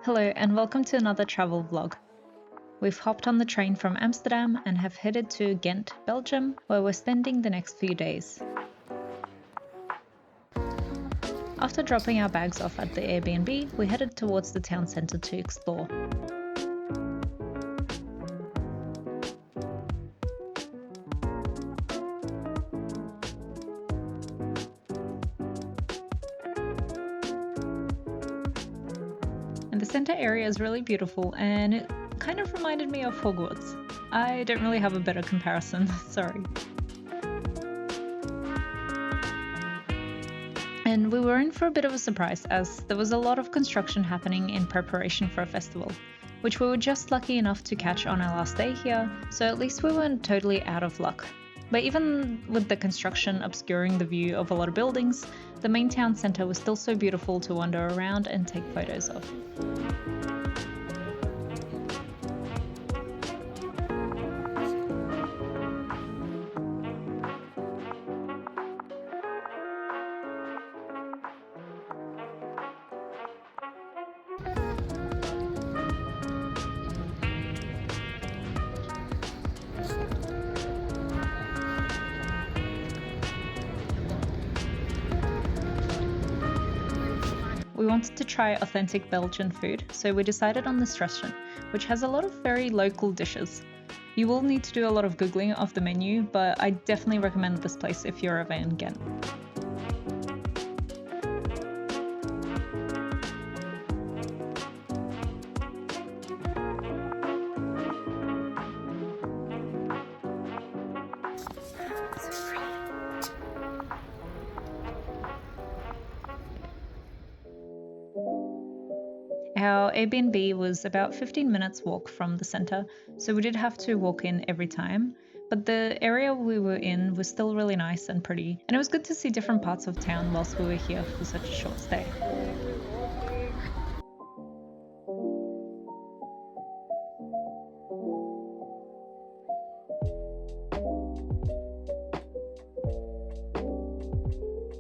Hello and welcome to another travel vlog. We've hopped on the train from Amsterdam and have headed to Ghent, Belgium, where we're spending the next few days. After dropping our bags off at the Airbnb, we headed towards the town centre to explore. And the centre area is really beautiful and it kind of reminded me of Hogwarts. I don't really have a better comparison, sorry. And we were in for a bit of a surprise as there was a lot of construction happening in preparation for a festival, which we were just lucky enough to catch on our last day here, so at least we weren't totally out of luck. But even with the construction obscuring the view of a lot of buildings, the main town centre was still so beautiful to wander around and take photos of. We wanted to try authentic Belgian food, so we decided on this restaurant, which has a lot of very local dishes. You will need to do a lot of googling of the menu, but I definitely recommend this place if you're ever in Ghent. Our Airbnb was about 15 minutes walk from the center, so we did have to walk in every time. But the area we were in was still really nice and pretty, and it was good to see different parts of town whilst we were here for such a short stay.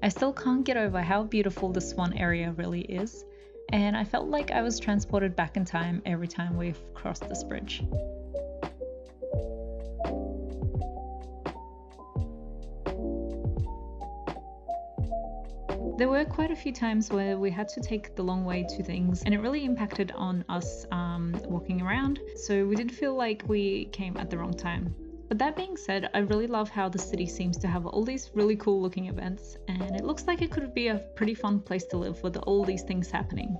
I still can't get over how beautiful this one area really is, and I felt like I was transported back in time every time we've crossed this bridge. There were quite a few times where we had to take the long way to things, and it really impacted on us walking around, so we did feel like we came at the wrong time. But that being said, I really love how the city seems to have all these really cool looking events, and it looks like it could be a pretty fun place to live with all these things happening.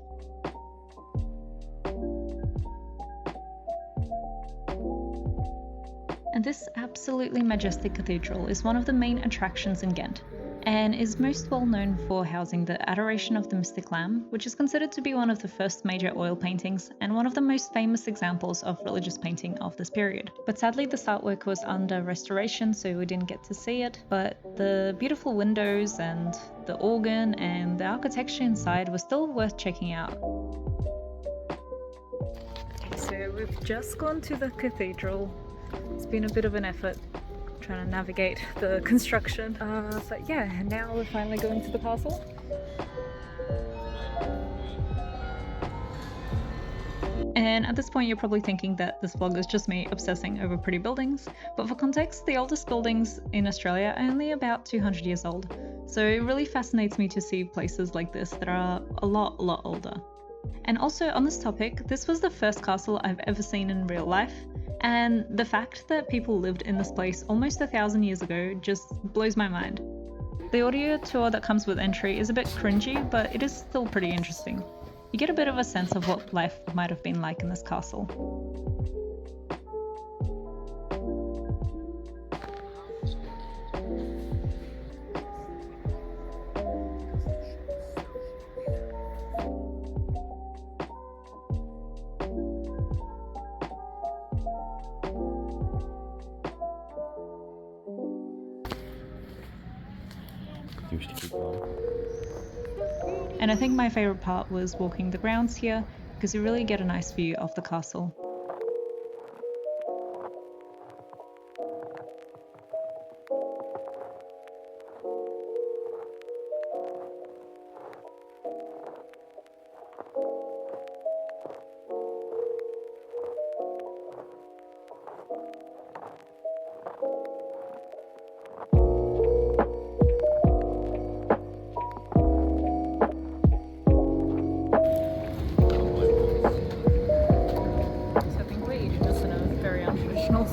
And this absolutely majestic cathedral is one of the main attractions in Ghent, and is most well known for housing the Adoration of the Mystic Lamb, which is considered to be one of the first major oil paintings and one of the most famous examples of religious painting of this period. But sadly this artwork was under restoration, so we didn't get to see it, but the beautiful windows and the organ and the architecture inside was still worth checking out. So we've just gone to the cathedral. It's been a bit of an effort trying to navigate the construction, but yeah, now we're finally going to the castle. And at this point you're probably thinking that this vlog is just me obsessing over pretty buildings, but for context, the oldest buildings in Australia are only about 200 years old, so it really fascinates me to see places like this that are a lot older. And also on this topic, this was the first castle I've ever seen in real life, and the fact that people lived in this place almost 1,000 years ago just blows my mind. The audio tour that comes with entry is a bit cringy, but it is still pretty interesting. You get a bit of a sense of what life might have been like in this castle. And I think my favourite part was walking the grounds here, because you really get a nice view of the castle.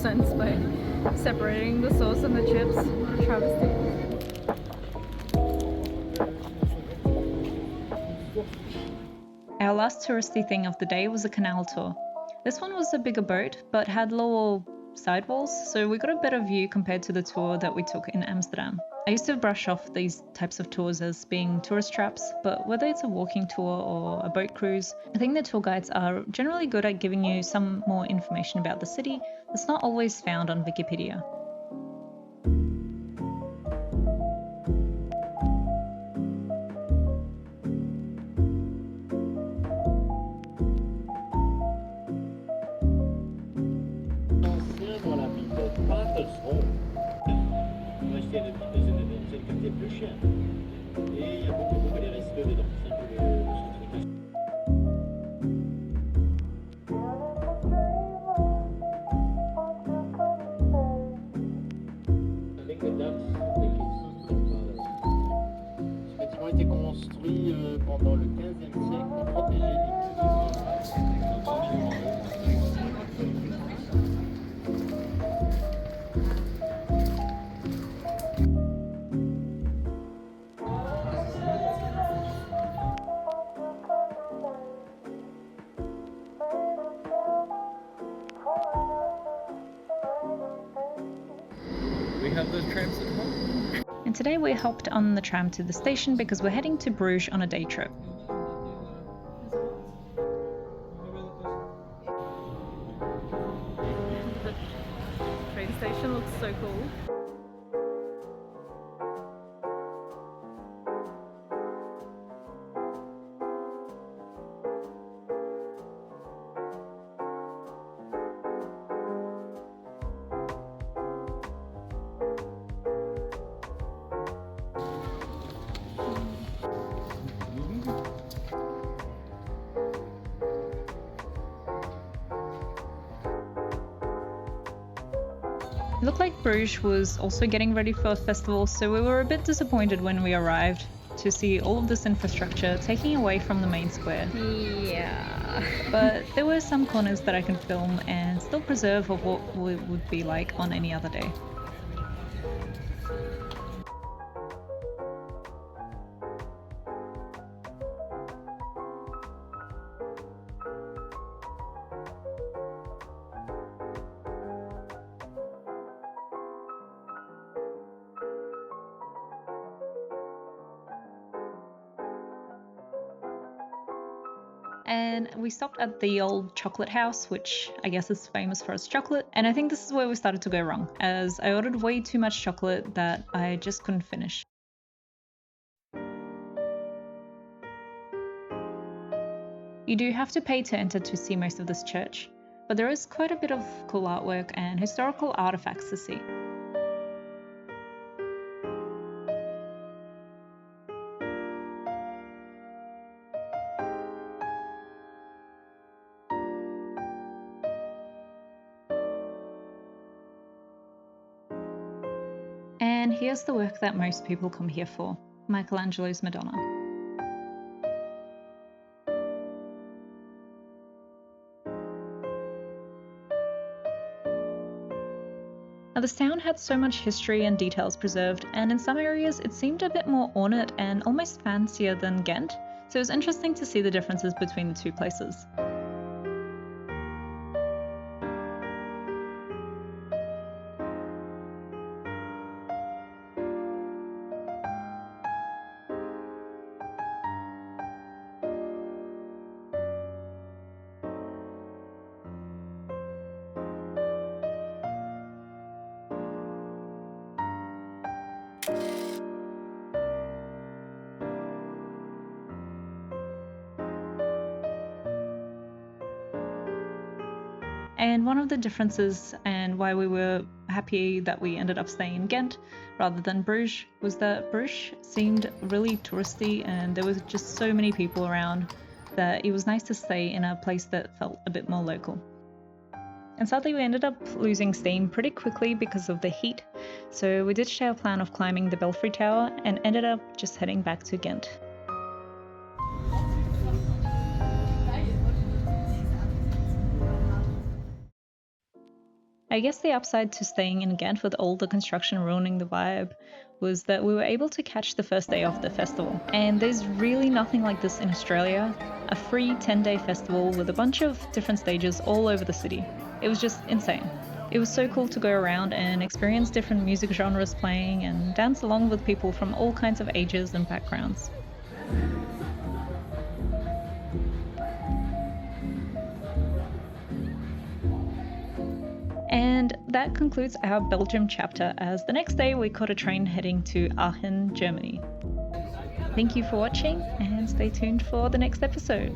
sense by separating the sauce and the chips. What a travesty. Our last touristy thing of the day was a canal tour. This one was a bigger boat, but had lower sidewalls, so we got a better view compared to the tour that we took in Amsterdam. I used to brush off these types of tours as being tourist traps, but whether it's a walking tour or a boat cruise, I think the tour guides are generally good at giving you some more information about the city that's not always found on Wikipedia. Dans la ville de Patersron. On va acheter une ville de quartier plus cher. Et il y a beaucoup de restos dedans. C'est un peu le centre. Avec les dames, ce bâtiment a été construit pendant le 15e siècle pour protéger les We have those trams at home. And today we hopped on the tram to the station because we're heading to Bruges on a day trip. The train station looks so cool. It looked like Bruges was also getting ready for a festival, so we were a bit disappointed when we arrived to see all of this infrastructure taking away from the main square. Yeah. But there were some corners that I can film and still preserve of what it would be like on any other day. And we stopped at the old chocolate house, which I guess is famous for its chocolate. And I think this is where we started to go wrong, as I ordered way too much chocolate that I just couldn't finish. You do have to pay to enter to see most of this church, but there is quite a bit of cool artwork and historical artifacts to see. And here's the work that most people come here for, Michelangelo's Madonna. Now, this town had so much history and details preserved, and in some areas it seemed a bit more ornate and almost fancier than Ghent, so it was interesting to see the differences between the two places. And one of the differences and why we were happy that we ended up staying in Ghent rather than Bruges was that Bruges seemed really touristy and there was just so many people around that it was nice to stay in a place that felt a bit more local. And sadly we ended up losing steam pretty quickly because of the heat, so we ditched our plan of climbing the Belfry Tower and ended up just heading back to Ghent. I guess the upside to staying in Ghent with all the construction ruining the vibe was that we were able to catch the first day of the festival. And there's really nothing like this in Australia, a free 10-day festival with a bunch of different stages all over the city. It was just insane. It was so cool to go around and experience different music genres playing and dance along with people from all kinds of ages and backgrounds. And that concludes our Belgium chapter, as the next day we caught a train heading to Aachen, Germany. Thank you for watching and stay tuned for the next episode.